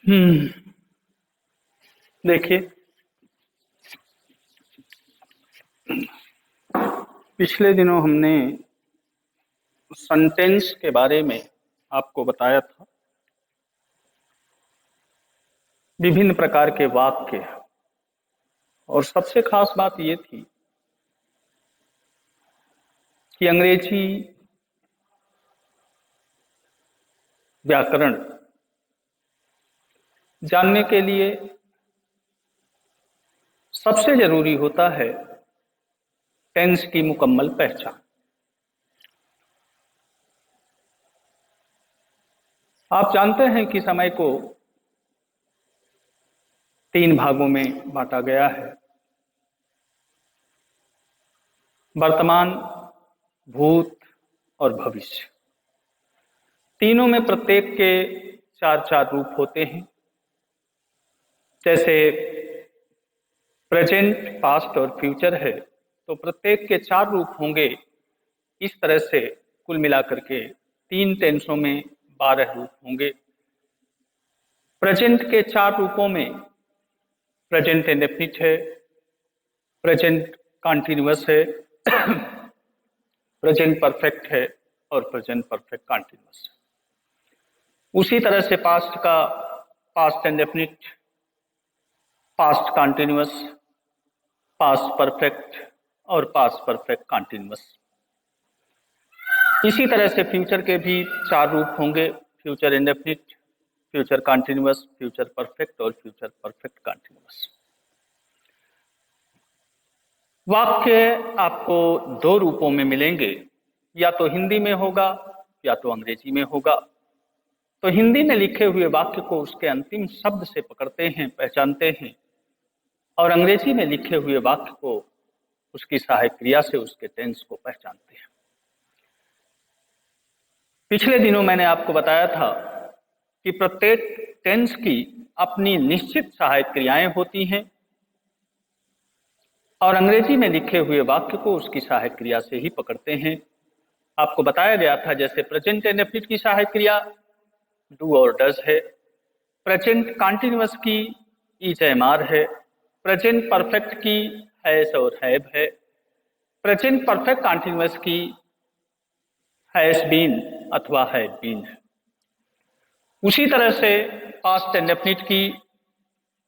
हम्म। देखिए, पिछले दिनों हमने सेंटेंस के बारे में आपको बताया था। विभिन्न प्रकार के वाक्य, और सबसे खास बात ये थी कि अंग्रेजी व्याकरण जानने के लिए सबसे जरूरी होता है टेंस की मुकम्मल पहचान। आप जानते हैं कि समय को 3 भागों में बांटा गया है: वर्तमान, भूत और भविष्य। तीनों में प्रत्येक के 4-4 रूप होते हैं। जैसे प्रेजेंट, पास्ट और फ्यूचर है, तो प्रत्येक के 4 रूप होंगे। इस तरह से कुल मिलाकर के 3 टेंसों में 12 रूप होंगे। प्रेजेंट के 4 रूपों में प्रेजेंट इंडेफिनिट है, प्रेजेंट कॉन्टिन्यूअस है, प्रेजेंट परफेक्ट है और प्रेजेंट परफेक्ट कॉन्टिन्यूअस है। उसी तरह से पास्ट का past indefinite, past continuous, past perfect और पास्ट परफेक्ट कॉन्टिन्यूअस। इसी तरह से फ्यूचर के भी 4 रूप होंगे: future indefinite, future continuous, future perfect और फ्यूचर परफेक्ट कॉन्टिन्यूअस। वाक्य आपको 2 रूपों में मिलेंगे, या तो हिंदी में होगा या तो अंग्रेजी में होगा। तो हिंदी में लिखे हुए वाक्य को उसके अंतिम शब्द से पकड़ते हैं, पहचानते हैं, और अंग्रेजी में लिखे हुए वाक्य को उसकी सहायक क्रिया से उसके टेंस को पहचानते हैं। पिछले दिनों मैंने आपको बताया था कि प्रत्येक टेंस की अपनी निश्चित सहायक क्रियाएं होती हैं, और अंग्रेजी में लिखे हुए वाक्य को उसकी सहायक क्रिया से ही पकड़ते हैं। आपको बताया गया था, जैसे प्रेजेंट इंडेफिनिट की सहायक क्रिया डू और डज है, प्रेजेंट कॉन्टिन्यूअस की इज एम आर है, प्रेजेंट परफेक्ट की हैज और हैव है, प्रेजेंट परफेक्ट कॉन्टिन्यूअस की हैज बीन अथवा हैड बीन है। उसी तरह से पास्ट इंडेफिनिट की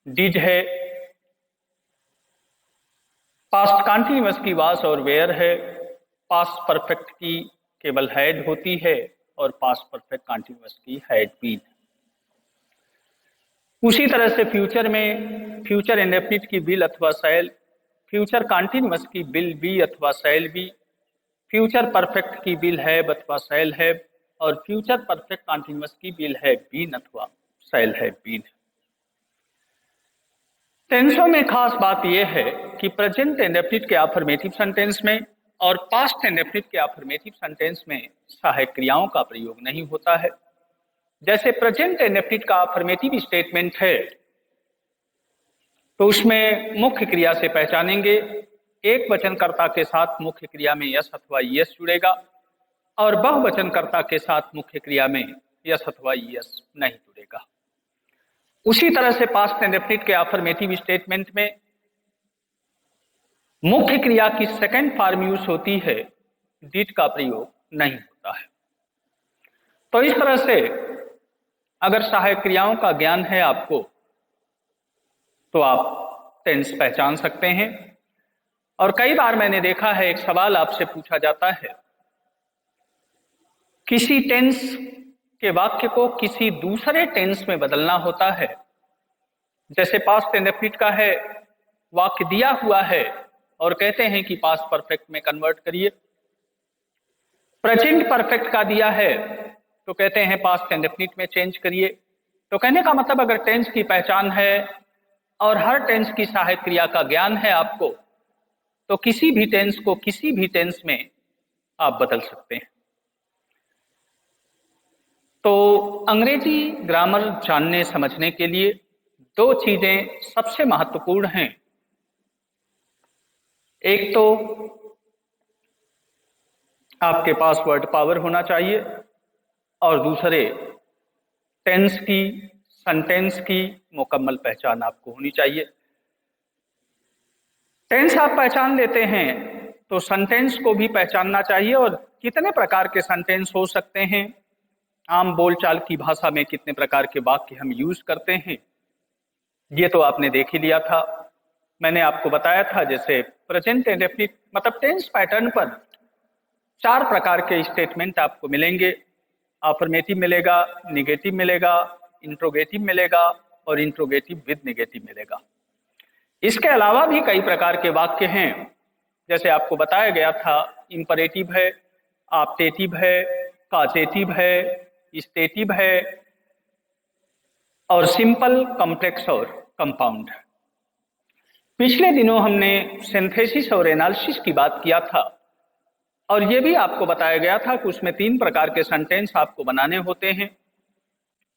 डिड है, पास्ट कॉन्टिन्यूअस की वाज और वेयर है, पास्ट परफेक्ट की केवल हैड होती है और पास्ट परफेक्ट कॉन्टिन्यूअस की हैड बीन। उसी तरह से फ्यूचर में फ्यूचर इंडेफिनिट की विल अथवा शैल, फ्यूचर कॉन्टिन्यूअस की विल बी अथवा शैल बी, फ्यूचर परफेक्ट की विल हैव अथवा शैल हैव, और फ्यूचर परफेक्ट कॉन्टिन्यूअस की विल हैव बीन अथवा शैल हैव बीन। टेंसों में खास बात यह है कि प्रेजेंट इंडेफिनिट के अफर्मेटिव सेंटेंस में और पास्ट इंडेफिनिट के अफर्मेटिव सेंटेंस में सहायक क्रियाओं का प्रयोग नहीं होता है। जैसे प्रेजेंट इंडेफिनिट का अफर्मेटिव स्टेटमेंट है, तो उसमें मुख्य क्रिया से पहचानेंगे। एक वचनकर्ता के साथ मुख्य क्रिया में यस अथवा ईएस जुड़ेगा, और बहुवचनकर्ता के साथ मुख्य क्रिया में यस अथवा ईएस नहीं जुड़ेगा। उसी तरह से पास्ट इंडेफिनिट के अफर्मेटिव स्टेटमेंट में मुख्य क्रिया की सेकंड फॉर्म यूज होती है, डिड का प्रयोग नहीं होता है। तो इस तरह से अगर सहायक क्रियाओं का ज्ञान है आपको, तो आप टेंस पहचान सकते हैं। और कई बार मैंने देखा है, एक सवाल आपसे पूछा जाता है, किसी टेंस के वाक्य को किसी दूसरे टेंस में बदलना होता है। जैसे पास्ट इंडेफिनिट का है, वाक्य दिया हुआ है और कहते हैं कि पास्ट परफेक्ट में कन्वर्ट करिए। प्रेजेंट परफेक्ट का दिया है तो कहते हैं पास्ट इंडेफिनिट में चेंज करिए। तो कहने का मतलब, अगर टेंस की पहचान है और हर टेंस की सहायक क्रिया का ज्ञान है आपको, तो किसी भी टेंस को किसी भी टेंस में आप बदल सकते हैं। तो अंग्रेजी ग्रामर जानने समझने के लिए 2 चीजें सबसे महत्वपूर्ण हैं। एक तो आपके पास वर्ड पावर होना चाहिए, और दूसरे टेंस की सेंटेंस की मुकम्मल पहचान आपको होनी चाहिए। टेंस आप पहचान लेते हैं तो सेंटेंस को भी पहचानना चाहिए, और कितने प्रकार के सेंटेंस हो सकते हैं, आम बोलचाल की भाषा में कितने प्रकार के वाक्य हम यूज करते हैं, ये तो आपने देख ही लिया था। मैंने आपको बताया था जैसे प्रेजेंट इंडेफिनिट मतलब टेंस पैटर्न पर 4 प्रकार के स्टेटमेंट आपको मिलेंगे। अफर्मेटिव मिलेगा, निगेटिव मिलेगा, इंट्रोगेटिव मिलेगा और इंट्रोगेटिव विद निगेटिव मिलेगा। इसके अलावा भी कई प्रकार के वाक्य हैं, जैसे आपको बताया गया था इंपरेटिव है, ऑप्टेटिव है, कॉजेटिव है, स्टेटिव है और सिंपल, कॉम्प्लेक्स और कंपाउंड। पिछले दिनों हमने सिंथेसिस और एनालिसिस की बात किया था, और यह भी आपको बताया गया था कि उसमें 3 प्रकार के सेंटेंस आपको बनाने होते हैं,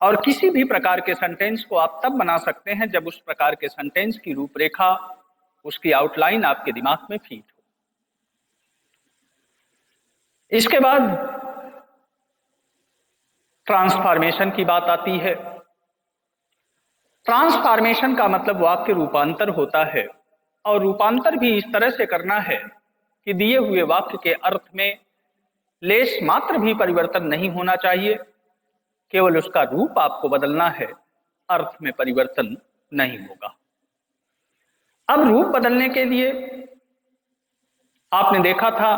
और किसी भी प्रकार के सेंटेंस को आप तब बना सकते हैं जब उस प्रकार के सेंटेंस की रूपरेखा, उसकी आउटलाइन आपके दिमाग में फिट हो। इसके बाद ट्रांसफॉर्मेशन की बात आती है। ट्रांसफॉर्मेशन का मतलब वाक्य रूपांतर होता है, और रूपांतर भी इस तरह से करना है कि दिए हुए वाक्य के अर्थ में लेश मात्र भी परिवर्तन नहीं होना चाहिए, केवल उसका रूप आपको बदलना है, अर्थ में परिवर्तन नहीं होगा। अब रूप बदलने के लिए आपने देखा था,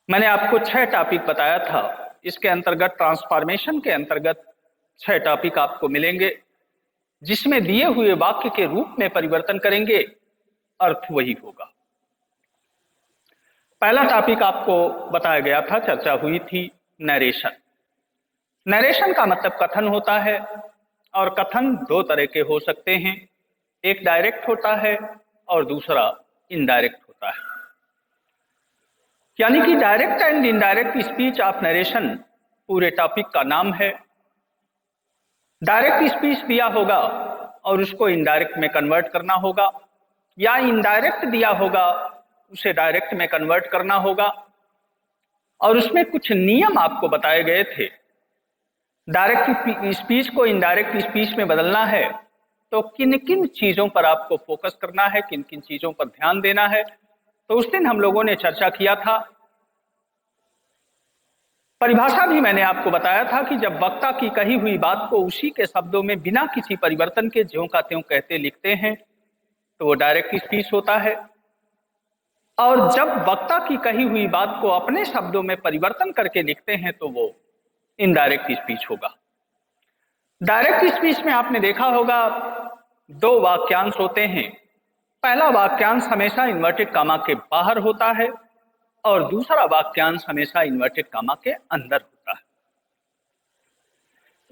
मैंने आपको 6 टॉपिक बताया था। इसके अंतर्गत ट्रांसफॉर्मेशन के अंतर्गत 6 टॉपिक आपको मिलेंगे, जिसमें दिए हुए वाक्य के रूप में परिवर्तन करेंगे, अर्थ वही होगा। पहला टॉपिक आपको बताया गया था, चर्चा हुई थी, नरेशन। नरेशन का मतलब कथन होता है, और कथन 2 तरह के हो सकते हैं, एक डायरेक्ट होता है और दूसरा इनडायरेक्ट होता है। यानी कि direct and indirect speech of narration पूरे टॉपिक का नाम है। डायरेक्ट स्पीच दिया होगा और उसको इनडायरेक्ट में कन्वर्ट करना होगा, या इनडायरेक्ट दिया होगा उसे डायरेक्ट में कन्वर्ट करना होगा, और उसमें कुछ नियम आपको बताए गए थे। डायरेक्ट स्पीच को इनडायरेक्ट स्पीच में बदलना है तो किन किन चीजों पर आपको फोकस करना है, किन किन चीजों पर ध्यान देना है, तो उस दिन हम लोगों ने चर्चा किया था। परिभाषा भी मैंने आपको बताया था कि जब वक्ता की कही हुई बात को उसी के शब्दों में बिना किसी परिवर्तन के ज्यों का त्यों कहते लिखते हैं तो वो डायरेक्ट स्पीच होता है, और जब वक्ता की कही हुई बात को अपने शब्दों में परिवर्तन करके लिखते हैं तो वो इनडायरेक्ट स्पीच होगा। डायरेक्ट स्पीच में आपने देखा होगा 2 वाक्यांश होते हैं। पहला वाक्यांश हमेशा इन्वर्टेड कामा के बाहर होता है, और दूसरा वाक्यांश हमेशा इन्वर्टेड कामा के अंदर होता है।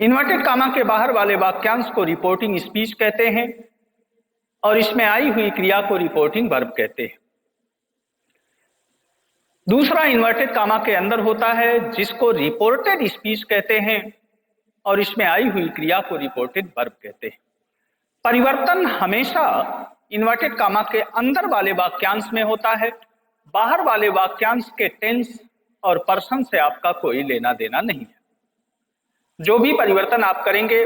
इन्वर्टेड कामा के बाहर वाले वाक्यांश को रिपोर्टिंग स्पीच कहते हैं, और इसमें आई हुई क्रिया को रिपोर्टिंग वर्ब कहते हैं। दूसरा इन्वर्टेड कामा के अंदर होता है, जिसको रिपोर्टेड स्पीच कहते हैं, और इसमें आई हुई क्रिया को रिपोर्टेड वर्ब कहते हैं। परिवर्तन हमेशा इन्वर्टेड कामा के अंदर वाले वाक्यांश में होता है, बाहर वाले वाक्यांश के टेंस और पर्सन से आपका कोई लेना देना नहीं है। जो भी परिवर्तन आप करेंगे,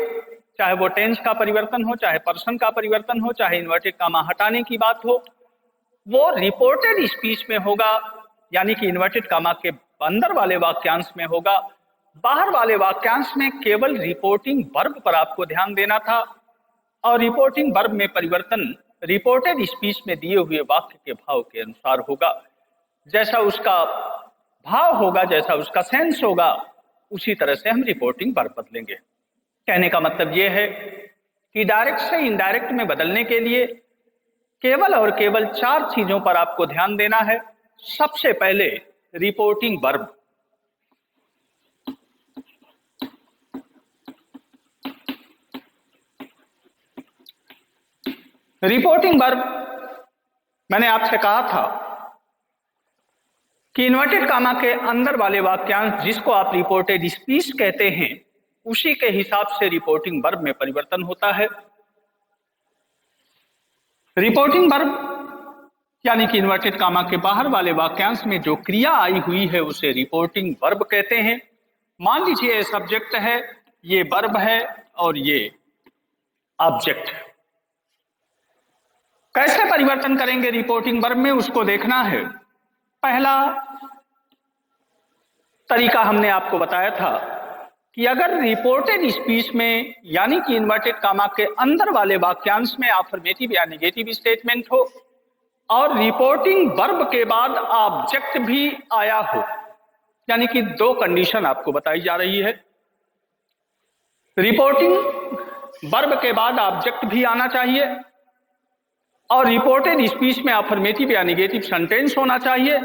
चाहे वो टेंस का परिवर्तन हो, चाहे पर्सन का परिवर्तन हो, चाहे इन्वर्टेड कामा हटाने की बात हो, वो रिपोर्टेड स्पीच में होगा, यानी कि इन्वर्टेड कामा के अंदर वाले वाक्यांश में होगा। बाहर वाले वाक्यांश में केवल रिपोर्टिंग वर्ब पर आपको ध्यान देना था, और रिपोर्टिंग वर्ब में परिवर्तन रिपोर्टेड स्पीच में दिए हुए वाक्य के भाव के अनुसार होगा। जैसा उसका भाव होगा, जैसा उसका सेंस होगा, उसी तरह से हम रिपोर्टिंग वर्ब बदलेंगे। कहने का मतलब यह है कि डायरेक्ट से इनडायरेक्ट में बदलने के लिए केवल और केवल 4 चीजों पर आपको ध्यान देना है। सबसे पहले रिपोर्टिंग वर्ब। रिपोर्टिंग वर्ब, मैंने आपसे कहा था कि इन्वर्टेड कामा के अंदर वाले वाक्यांश जिसको आप रिपोर्टेड स्पीच कहते हैं, उसी के हिसाब से रिपोर्टिंग वर्ब में परिवर्तन होता है। रिपोर्टिंग वर्ब यानी कि इन्वर्टेड कामा के बाहर वाले वाक्यांश में जो क्रिया आई हुई है उसे रिपोर्टिंग वर्ब कहते हैं। मान लीजिए ये सब्जेक्ट है, ये वर्ब है और ये ऑब्जेक्ट। कैसे परिवर्तन करेंगे रिपोर्टिंग वर्ब में, उसको देखना है। पहला तरीका हमने आपको बताया था कि अगर रिपोर्टेड स्पीच में यानी कि इन्वर्टेड कामा के अंदर वाले वाक्यांश में अफर्मेटिव या नेगेटिव स्टेटमेंट हो और रिपोर्टिंग वर्ब के बाद ऑब्जेक्ट भी आया हो, यानी कि दो कंडीशन आपको बताई जा रही है। रिपोर्टिंग वर्ब के बाद ऑब्जेक्ट भी आना चाहिए और रिपोर्टेड स्पीच में अफर्मेटिव या नेगेटिव सेंटेंस होना चाहिए।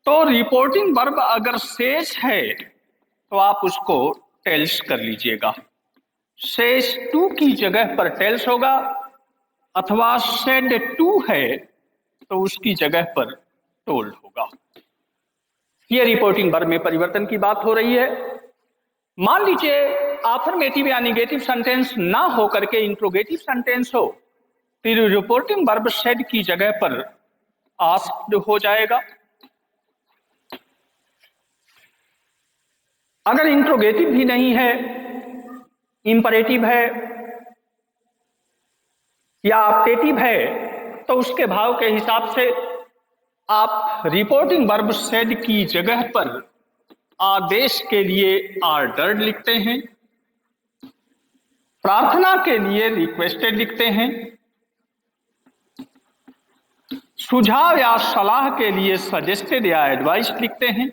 तो रिपोर्टिंग वर्ब अगर शेष है तो आप उसको टेल्स कर लीजिएगा। शेष टू की जगह पर टेल्स होगा, अथवा सेड टू है तो उसकी जगह पर टोल्ड होगा। यह रिपोर्टिंग वर्ब में परिवर्तन की बात हो रही है। मान लीजिए अफर्मेटिव या नेगेटिव सेंटेंस ना हो करके इंट्रोगेटिव सेंटेंस हो, फिर रिपोर्टिंग वर्ब सेड की जगह पर आस्क्ड हो जाएगा। अगर इंट्रोगेटिव भी नहीं है, इंपरेटिव है या ऑप्टेटिव है, तो उसके भाव के हिसाब से आप रिपोर्टिंग वर्ब सेड की जगह पर आदेश के लिए ऑर्डर्ड लिखते हैं, प्रार्थना के लिए रिक्वेस्टेड लिखते हैं, सुझाव या सलाह के लिए सजेस्टेड या एडवाइस लिखते हैं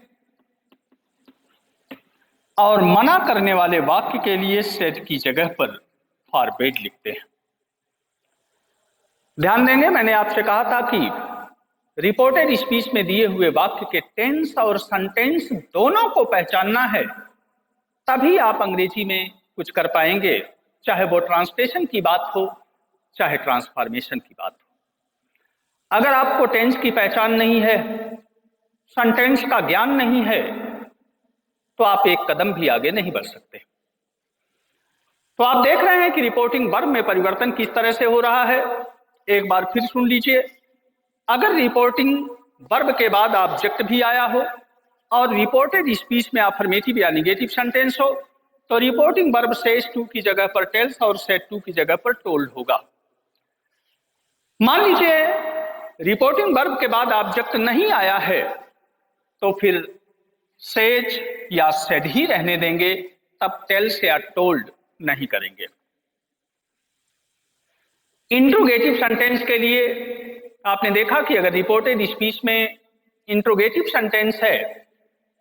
और मना करने वाले वाक्य के लिए सेड की जगह पर फॉरबेड लिखते हैं। ध्यान देंगे, मैंने आपसे कहा था कि रिपोर्टेड स्पीच में दिए हुए वाक्य के टेंस और सेंटेंस दोनों को पहचानना है, तभी आप अंग्रेजी में कुछ कर पाएंगे, चाहे वो ट्रांसलेशन की बात हो चाहे ट्रांसफॉर्मेशन की बात हो। अगर आपको टेंस की पहचान नहीं है, सेंटेंस का ज्ञान नहीं है, तो आप एक कदम भी आगे नहीं बढ़ सकते। तो आप देख रहे हैं कि रिपोर्टिंग वर्ब में परिवर्तन किस तरह से हो रहा है। एक बार फिर सुन लीजिए। अगर रिपोर्टिंग वर्ब के बाद ऑब्जेक्ट भी आया हो और रिपोर्टेड स्पीच में अफर्मेटिव या नेगेटिव सेंटेंस हो, तो रिपोर्टिंग वर्ब सेज टू की जगह पर टेल्स और सेड टू की जगह पर टोल्ड होगा। मान लीजिए रिपोर्टिंग वर्ब के बाद ऑब्जेक्ट नहीं आया है, तो फिर सेज या सेड ही रहने देंगे, तब टेल्स या टोल्ड नहीं करेंगे। इंट्रोगेटिव सेंटेंस के लिए आपने देखा कि अगर रिपोर्टेड स्पीच में इंट्रोगेटिव सेंटेंस है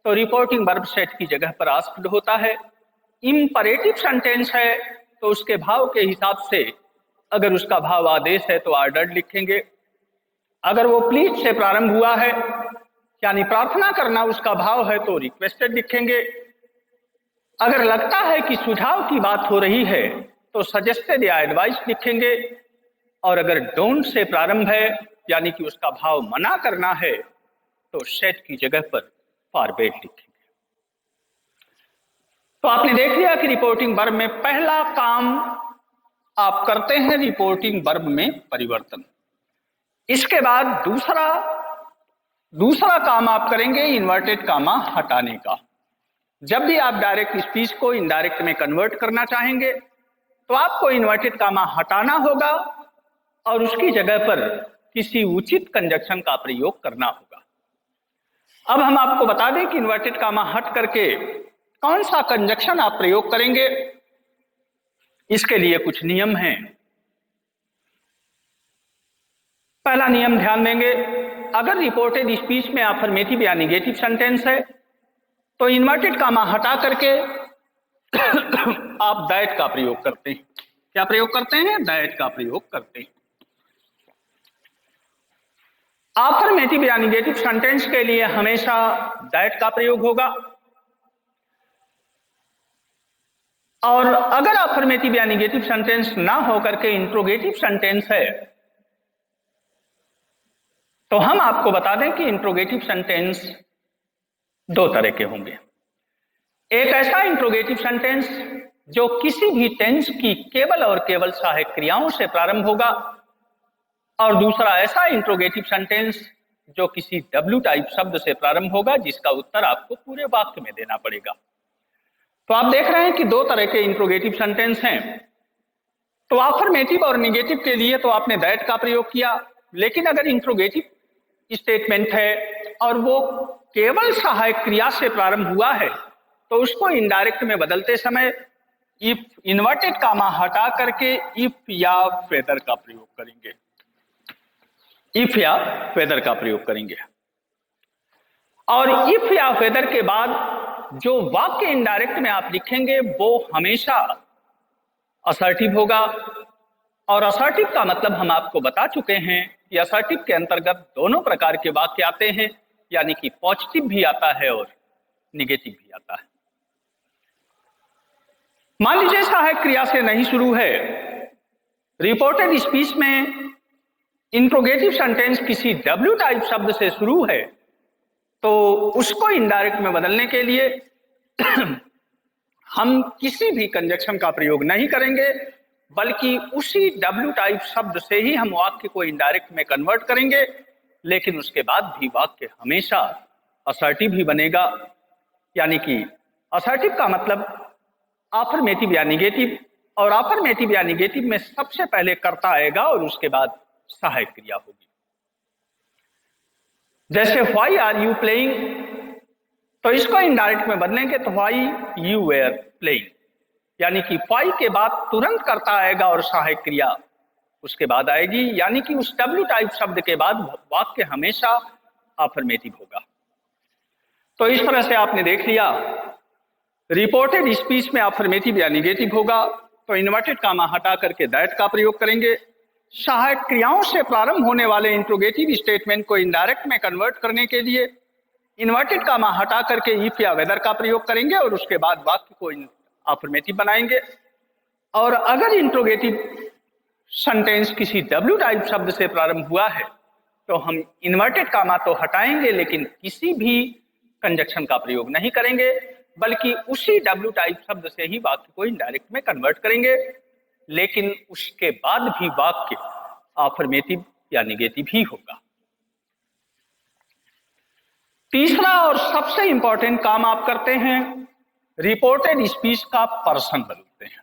तो रिपोर्टिंग वर्ब सेड की जगह पर आस्क्ड होता है। इंपरेटिव सेंटेंस है तो उसके भाव के हिसाब से अगर उसका भाव आदेश है तो ऑर्डर्ड लिखेंगे। अगर वो प्लीज से प्रारंभ हुआ है यानी प्रार्थना करना उसका भाव है तो रिक्वेस्टेड लिखेंगे। अगर लगता है कि सुझाव की बात हो रही है तो सजेस्टेड या एडवाइस लिखेंगे। और अगर डोंट से प्रारंभ है यानी कि उसका भाव मना करना है तो सेड की जगह पर फॉरबेड लिखेंगे। तो आपने देख लिया कि रिपोर्टिंग वर्ब में पहला काम आप करते हैं रिपोर्टिंग वर्ब में परिवर्तन। इसके बाद दूसरा काम आप करेंगे इन्वर्टेड कामा हटाने का। जब भी आप डायरेक्ट स्पीच को इनडायरेक्ट में कन्वर्ट करना चाहेंगे तो आपको इन्वर्टेड कामा हटाना होगा और उसकी जगह पर किसी उचित कंजक्शन का प्रयोग करना होगा। अब हम आपको बता दें कि इन्वर्टेड कामा हट करके कौन सा कंजक्शन आप प्रयोग करेंगे। इसके लिए कुछ नियम हैं। पहला नियम ध्यान देंगे, अगर रिपोर्टेड स्पीच में अफर्मेटिव या नेगेटिव सेंटेंस है तो इन्वर्टेड कामा हटा करके आप दैट का प्रयोग करते हैं। क्या प्रयोग करते हैं? दैट का प्रयोग करते हैं। अफर्मेटिव या नेगेटिव सेंटेंस के लिए हमेशा दैट का प्रयोग होगा और अगर अफर्मेटिव या नेगेटिव सेंटेंस ना होकर के इंट्रोगेटिव सेंटेंस है तो हम आपको बता दें कि इंट्रोगेटिव सेंटेंस दो तरह के होंगे। एक ऐसा इंट्रोगेटिव सेंटेंस जो किसी भी टेंस की केवल और केवल सहायक क्रियाओं से प्रारंभ होगा और दूसरा ऐसा इंट्रोगेटिव सेंटेंस जो किसी डब्ल्यू टाइप शब्द से प्रारंभ होगा जिसका उत्तर आपको पूरे वाक्य में देना पड़ेगा। तो आप देख रहे हैं कि दो तरह के इंट्रोगेटिव सेंटेंस हैं। तो अफर्मेटिव और निगेटिव के लिए तो आपने दैट का प्रयोग किया, लेकिन अगर इंट्रोगेटिव स्टेटमेंट है और वो केवल सहायक क्रिया से प्रारंभ हुआ है तो उसको इनडायरेक्ट में बदलते समय इफ इन्वर्टेड कामा हटा करके इफ या वेदर का प्रयोग करेंगे, इफ या वेदर का प्रयोग करेंगे। और इफ या वेदर के बाद जो वाक्य इनडायरेक्ट में आप लिखेंगे वो हमेशा असर्टिव होगा। और असर्टिव का मतलब हम आपको बता चुके हैं कि असर्टिव के अंतर्गत दोनों प्रकार के वाक्य आते हैं, यानी कि पॉजिटिव भी आता है और निगेटिव भी आता है। मान लीजिए सहायक क्रिया से नहीं शुरू है, रिपोर्टेड स्पीच में इंट्रोगेटिव सेंटेंस किसी डब्ल्यू टाइप शब्द से शुरू है, तो उसको इनडायरेक्ट में बदलने के लिए हम किसी भी कंजक्शन का प्रयोग नहीं करेंगे, बल्कि उसी डब्ल्यू टाइप शब्द से ही हम वाक्य को इनडायरेक्ट में कन्वर्ट करेंगे, लेकिन उसके बाद भी वाक्य हमेशा असर्टिव ही बनेगा। यानी कि असर्टिव का मतलब अफर्मेटिव या निगेटिव, और अफर्मेटिव या निगेटिव में सबसे पहले कर्ता आएगा और उसके बाद सहायक क्रिया होगी। जैसे व्हाई आर यू प्लेइंग, तो इसको इनडायरेक्ट में बदलेंगे तो व्हाई यू वेयर प्लेइंग, यानी कि व्हाई के बाद तुरंत कर्ता आएगा और सहायक क्रिया उसके बाद आएगी, यानी कि उस डब्ल्यू टाइप शब्द के बाद वाक्य हमेशा अफर्मेटिव होगा। तो इस तरह से आपने देख लिया रिपोर्टेड स्पीच में अफर्मेटिव या निगेटिव होगा तो इन्वर्टेड कामा हटा करके दैट का प्रयोग करेंगे। सहायक क्रियाओं से प्रारंभ होने वाले इंट्रोगेटिव स्टेटमेंट को इनडायरेक्ट में कन्वर्ट करने के लिए इन्वर्टेड कामा हटा करके इफ या वेदर का प्रयोग करेंगे और उसके बाद वाक्य को अफर्मेटिव बनाएंगे। और अगर इंट्रोगेटिव सेंटेंस किसी डब्ल्यू टाइप शब्द से प्रारंभ हुआ है तो हम इन्वर्टेड कामा तो हटाएंगे, लेकिन किसी भी कंजक्शन का प्रयोग नहीं करेंगे, बल्कि उसी डब्ल्यू टाइप शब्द से ही वाक्य को इनडायरेक्ट में कन्वर्ट करेंगे, लेकिन उसके बाद भी वाक्य अफर्मेटिव या निगेटिव ही होगा। तीसरा और सबसे इंपॉर्टेंट काम आप करते हैं, रिपोर्टेड स्पीच का पर्सन बदलते हैं।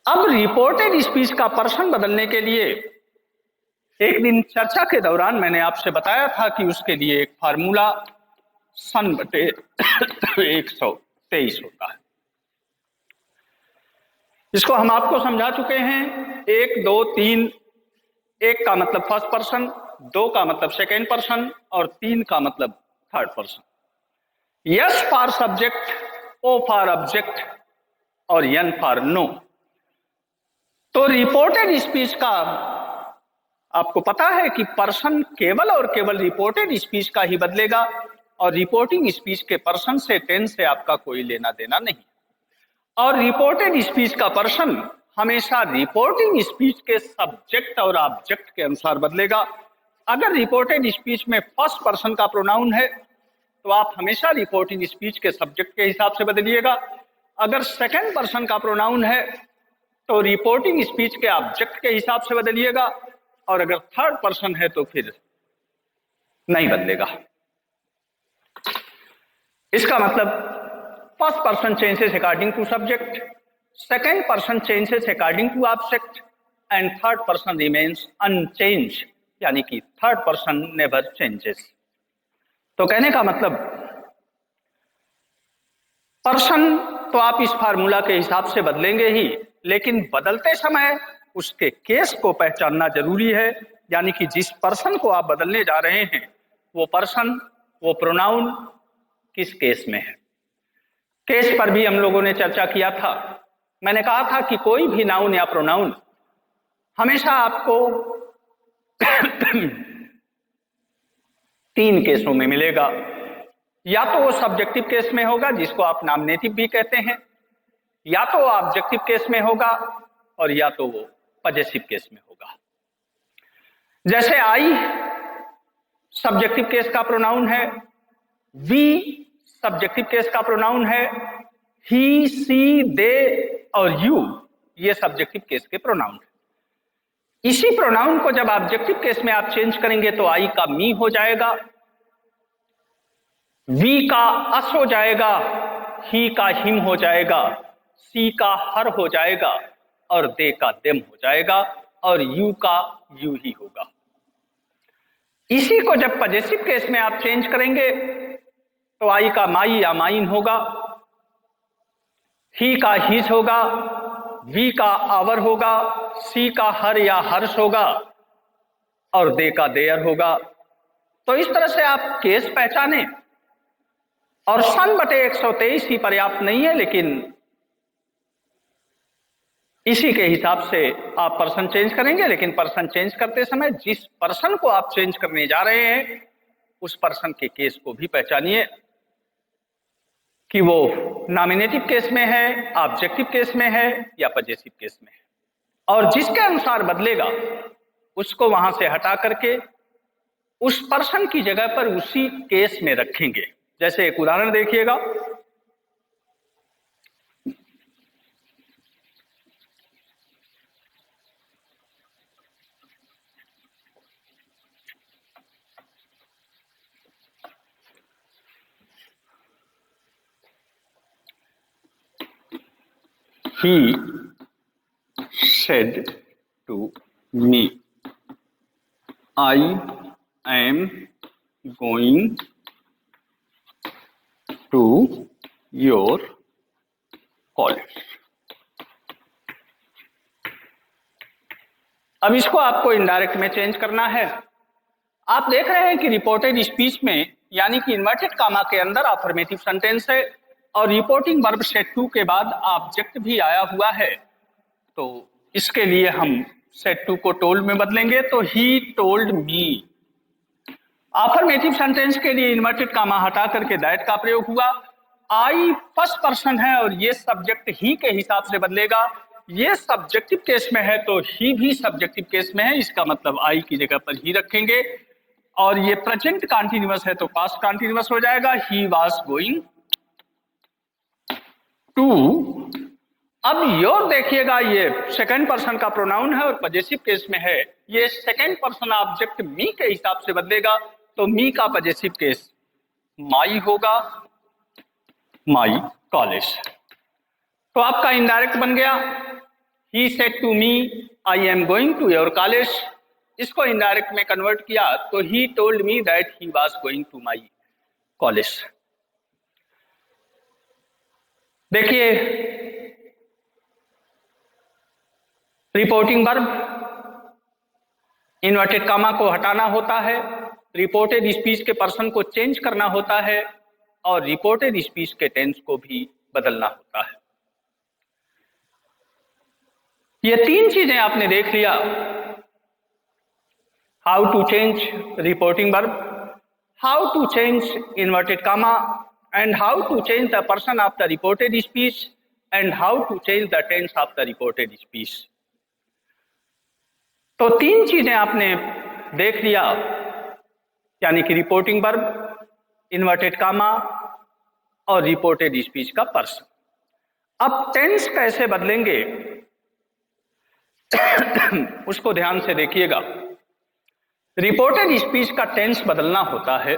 अब रिपोर्टेड स्पीच का पर्सन बदलने के लिए एक दिन चर्चा के दौरान मैंने आपसे बताया था कि उसके लिए एक फार्मूला सन बटे 123 होता है। इसको हम आपको समझा चुके हैं, 1 2 3, 1 का मतलब फर्स्ट पर्सन, 2 का मतलब सेकेंड पर्सन और 3 का मतलब third person. S for subject, O for object और एन फॉर नो। तो रिपोर्टेड स्पीच का आपको पता है कि पर्सन केवल और केवल रिपोर्टेड स्पीच का ही बदलेगा और रिपोर्टिंग स्पीच के पर्सन से टेंस से आपका कोई लेना देना नहीं। और रिपोर्टेड स्पीच का पर्सन हमेशा रिपोर्टिंग स्पीच के सब्जेक्ट और ऑब्जेक्ट के अनुसार बदलेगा। अगर रिपोर्टेड स्पीच में फर्स्ट पर्सन का प्रोनाउन है तो आप हमेशा रिपोर्टिंग स्पीच के सब्जेक्ट के हिसाब से बदलिएगा। अगर सेकंड पर्सन का प्रोनाउन है तो रिपोर्टिंग स्पीच के ऑब्जेक्ट के हिसाब से बदलिएगा, और अगर थर्ड पर्सन है तो फिर नहीं बदलेगा। इसका मतलब first person changes according to subject, second person changes according to object and third person remains unchange, यानी कि थर्ड पर्सन नेवर चेंजेस। तो कहने का मतलब पर्सन तो आप इस फार्मूला के हिसाब से बदलेंगे ही, लेकिन बदलते समय उसके केस को पहचानना जरूरी है, यानी कि जिस पर्सन को आप बदलने जा रहे हैं वो पर्सन, वो प्रोनाउन किस केस में है। केस पर भी हम लोगों ने चर्चा किया था। मैंने कहा था कि कोई भी नाउन या प्रोनाउन हमेशा आपको 3 केसों में मिलेगा। या तो वो सब्जेक्टिव केस में होगा जिसको आप नॉमिनेटिव भी कहते हैं, या तो वो ऑब्जेक्टिव केस में होगा, और या तो वो पजेसिव केस में होगा। जैसे आई सब्जेक्टिव केस का प्रोनाउन है, वी सब्जेक्टिव केस का प्रोनाउन है, ही सी दे और यू ये सब्जेक्टिव केस के प्रोनाउन है। इसी प्रोनाउन को जब ऑब्जेक्टिव केस में आप चेंज करेंगे तो आई का मी हो जाएगा, वी का अस हो जाएगा, ही का हिम हो जाएगा, सी का हर हो जाएगा, और दे का देम हो जाएगा और यू का यू ही होगा। इसी को जब पॉजिटिव केस में आप चेंज करेंगे तो आई का माई या माइन होगा, ही का हिज होगा, वी का आवर होगा, सी का हर या हर्ष होगा और दे का देयर होगा। तो इस तरह से आप केस पहचाने और सन बटे 123 ही पर्याप्त नहीं है, लेकिन इसी के हिसाब से आप पर्सन चेंज करेंगे। लेकिन पर्सन चेंज करते समय जिस पर्सन को आप चेंज करने जा रहे हैं उस पर्सन के केस को भी पहचानिए कि वो नॉमिनेटिव केस में है, ऑब्जेक्टिव केस में है या पॉजिटिव केस में है, और जिसके अनुसार बदलेगा उसको वहां से हटा करके उस पर्सन की जगह पर उसी केस में रखेंगे। जैसे एक उदाहरण देखिएगा, he said to me, I am going to your college। अब इसको आपको इनडायरेक्ट में चेंज करना है। आप देख रहे हैं कि रिपोर्टेड स्पीच में यानी कि इन्वर्टेड कामा के अंदर अफर्मेटिव सेंटेंस है और रिपोर्टिंग वर्ब सेट टू के बाद ऑब्जेक्ट भी आया हुआ है। तो इसके लिए हम सेट टू को टोल्ड में बदलेंगे, तो he told me. Affirmative sentence के लिए इन्वर्टेड कामा हटा करके दैट का प्रयोग हुआ। आई फर्स्ट पर्सन है और ये सब्जेक्ट ही के हिसाब से बदलेगा। ये सब्जेक्टिव केस में है तो ही भी सब्जेक्टिव केस में है, इसका मतलब आई की जगह पर ही रखेंगे। और ये प्रेजेंट कॉन्टिन्यूअस है तो पास्ट कॉन्टिन्यूअस हो जाएगा, ही वाज गोइंग टू। अब योर देखिएगा, ये सेकंड पर्सन का प्रोनाउन है और पॉजिटिव केस में है। ये सेकंड पर्सन ऑब्जेक्ट मी के हिसाब से बदलेगा, तो मी का पॉजिटिव केस माई होगा, माई कॉलेज। तो आपका इनडायरेक्ट बन गया, he said to me I am going to your college. इसको इनडायरेक्ट में कन्वर्ट किया तो he told me that he was going to my college. देखिए, रिपोर्टिंग वर्ब इन्वर्टेड कामा को हटाना होता है, रिपोर्टेड स्पीच के पर्सन को चेंज करना होता है और रिपोर्टेड स्पीच के टेंस को भी बदलना होता है। ये तीन चीजें आपने देख लिया, how to change reporting verb, how to change inverted comma and how to change the person of the reported speech and how to change the tense of the reported speech. तो तीन चीजें आपने देख लिया, यानी कि रिपोर्टिंग वर्ब, इन्वर्टेड कामा और reported speech का पर्सन। अब टेंस कैसे बदलेंगे उसको ध्यान से देखिएगा। रिपोर्टेड स्पीच का टेंस बदलना होता है